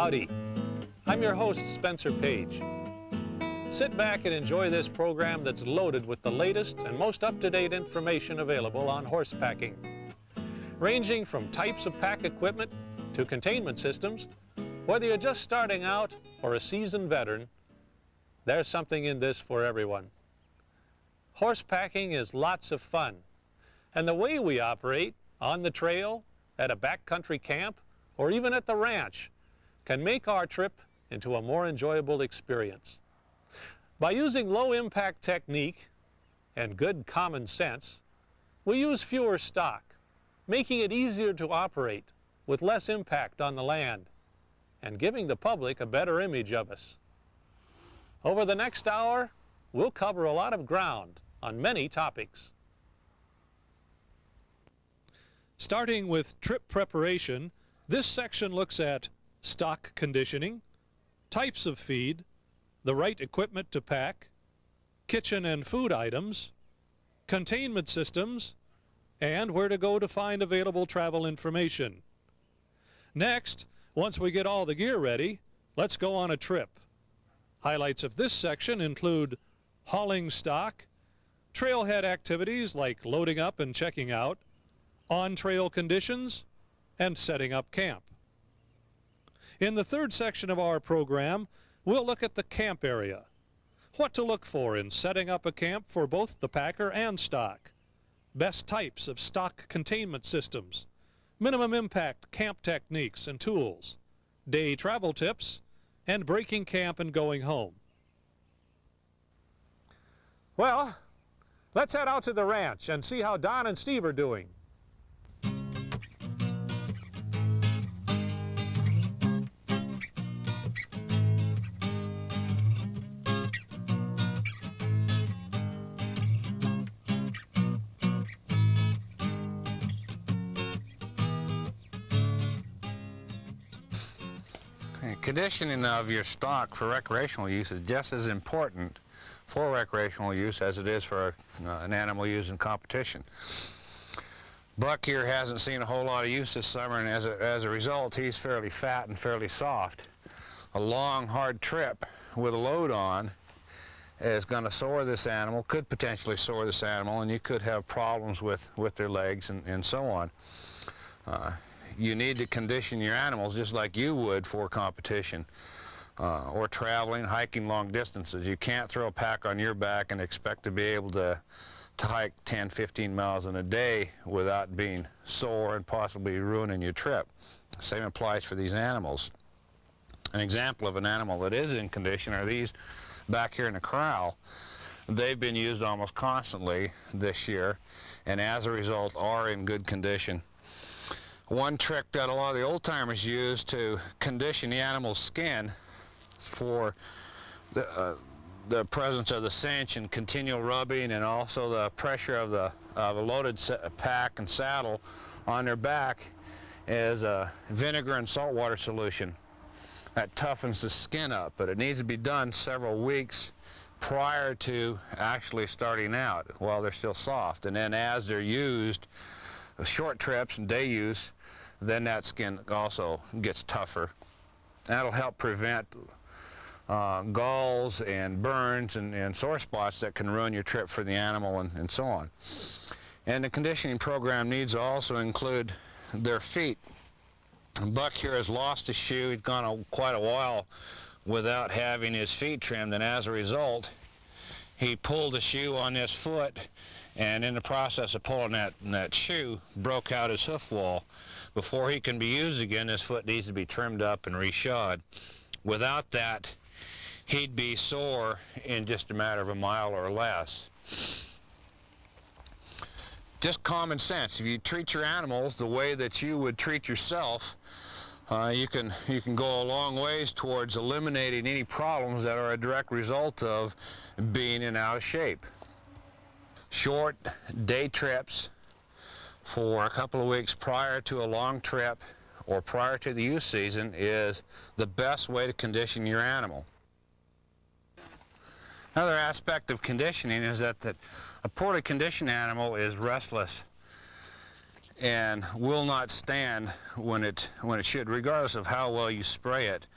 Howdy, I'm your host, Spencer Page. Sit back and enjoy this program that's loaded with the latest and most up-to-date information available on horse packing. Ranging from types of pack equipment to containment systems, whether you're just starting out or a seasoned veteran, there's something in this for everyone. Horse packing is lots of fun, and the way we operate on the trail, at a backcountry camp, or even at the ranch can make our trip into a more enjoyable experience. By using low-impact technique and good common sense, we use fewer stock, making it easier to operate with less impact on the land and giving the public a better image of us. Over the next hour, we'll cover a lot of ground on many topics. Starting with trip preparation, this section looks at stock conditioning, types of feed, the right equipment to pack, kitchen and food items, containment systems, and where to go to find available travel information. Next, once we get all the gear ready, let's go on a trip. Highlights of this section include hauling stock, trailhead activities like loading up and checking out, on-trail conditions, and setting up camp. In the third section of our program, we'll look at the camp area. What to look for in setting up a camp for both the packer and stock. Best types of stock containment systems. Minimum impact camp techniques and tools. Day travel tips. And breaking camp and going home. Well, let's head out to the ranch and see how Don and Steve are doing. Conditioning of your stock for recreational use is just as important for recreational use as it is for an animal used in competition. Buck here hasn't seen a whole lot of use this summer, and as a result, he's fairly fat and fairly soft. A long, hard trip with a load on is going to sore this animal, could potentially sore this animal, and you could have problems with their legs and so on. You need to condition your animals just like you would for competition or traveling, hiking long distances. You can't throw a pack on your back and expect to be able to hike 10, 15 miles in a day without being sore and possibly ruining your trip. The same applies for these animals. An example of an animal that is in condition are these back here in the corral. They've been used almost constantly this year, and as a result are in good condition. One trick that a lot of the old-timers use to condition the animal's skin for the presence of the cinch and continual rubbing, and also the pressure of a loaded pack and saddle on their back, is a vinegar and saltwater solution. That toughens the skin up, but it needs to be done several weeks prior to actually starting out while they're still soft. And then as they're used, short trips and day use, then that skin also gets tougher. That'll help prevent galls and burns and sore spots that can ruin your trip for the animal and so on. And the conditioning program needs to also include their feet. Buck here has lost a shoe. He's gone quite a while without having his feet trimmed, and as a result, he pulled a shoe on this foot, and in the process of pulling that shoe, broke out his hoof wall. Before he can be used again, this foot needs to be trimmed up and reshod. Without that, he'd be sore in just a matter of a mile or less. Just common sense. If you treat your animals the way that you would treat yourself, you can go a long ways towards eliminating any problems that are a direct result of being in out of shape. Short day trips for a couple of weeks prior to a long trip or prior to the use season is the best way to condition your animal. Another aspect of conditioning is that a poorly conditioned animal is restless. and will not stand when it should, regardless of how well you spray it.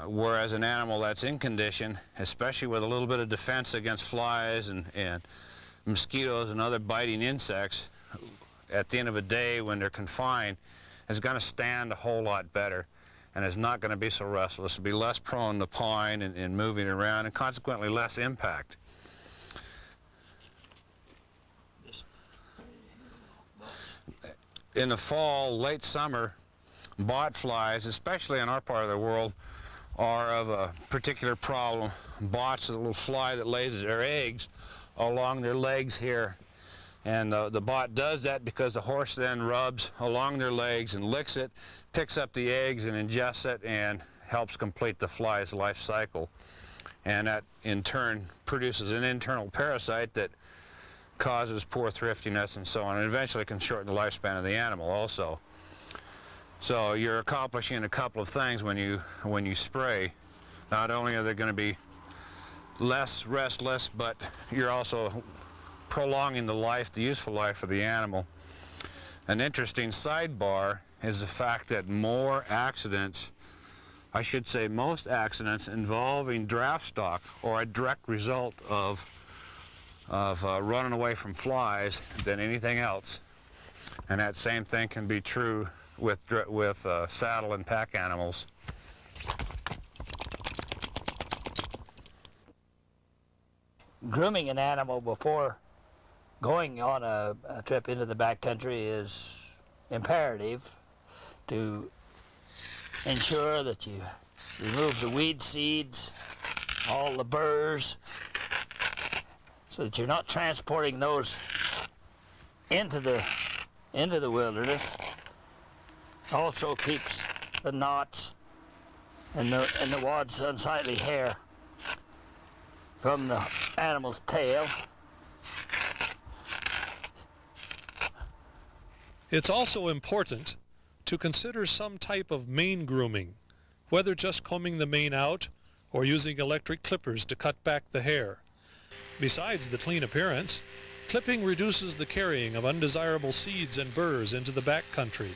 Whereas an animal that's in condition, especially with a little bit of defense against flies and mosquitoes and other biting insects, at the end of a day when they're confined, is going to stand a whole lot better and is not going to be so restless. It'll be less prone to pawing and moving around, and consequently less impact. In the fall, late summer, bot flies, especially in our part of the world, are of a particular problem. Bots, a little fly that lays their eggs along their legs here. And the bot does that because the horse then rubs along their legs and licks it, picks up the eggs and ingests it, and helps complete the fly's life cycle. And that in turn produces an internal parasite that causes poor thriftiness and so on, and eventually can shorten the lifespan of the animal also. So you're accomplishing a couple of things when you spray. Not only are they going to be less restless, but you're also prolonging the useful life of the animal. An interesting sidebar is the fact that more accidents, I should say most accidents involving draft stock are a direct result of running away from flies than anything else. And that same thing can be true with saddle and pack animals. Grooming an animal before going on a trip into the backcountry is imperative to ensure that you remove the weed seeds, all the burrs, so that you're not transporting those into the wilderness. Also keeps the knots and the wad's unsightly hair from the animal's tail. It's also important to consider some type of mane grooming, whether just combing the mane out or using electric clippers to cut back the hair. Besides the clean appearance, clipping reduces the carrying of undesirable seeds and burrs into the backcountry.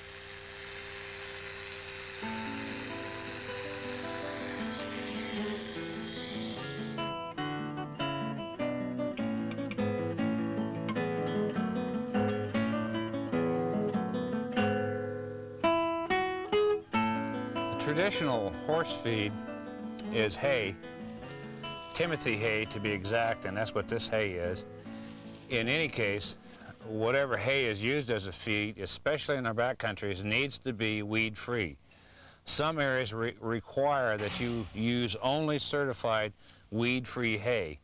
Traditional horse feed is hay, Timothy hay to be exact, and that's what this hay is. In any case, whatever hay is used as a feed, especially in our backcountries, needs to be weed-free. Some areas require that you use only certified weed-free hay.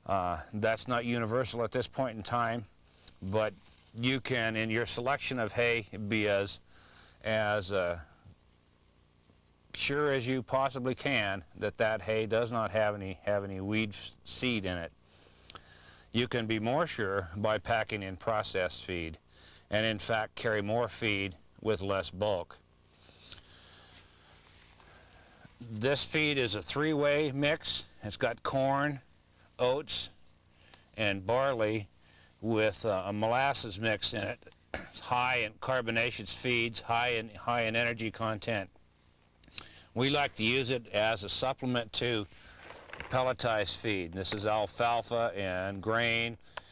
That's not universal at this point in time, but you can, in your selection of hay, be as sure as you possibly can that hay does not have any weed seed in it. You can be more sure by packing in processed feed, and in fact carry more feed with less bulk. This feed is a three-way mix. It's got corn, oats, and barley with a molasses mix in it. It's high in carbonaceous feeds, high in energy content. We like to use it as a supplement to pelletized feed. This is alfalfa and grain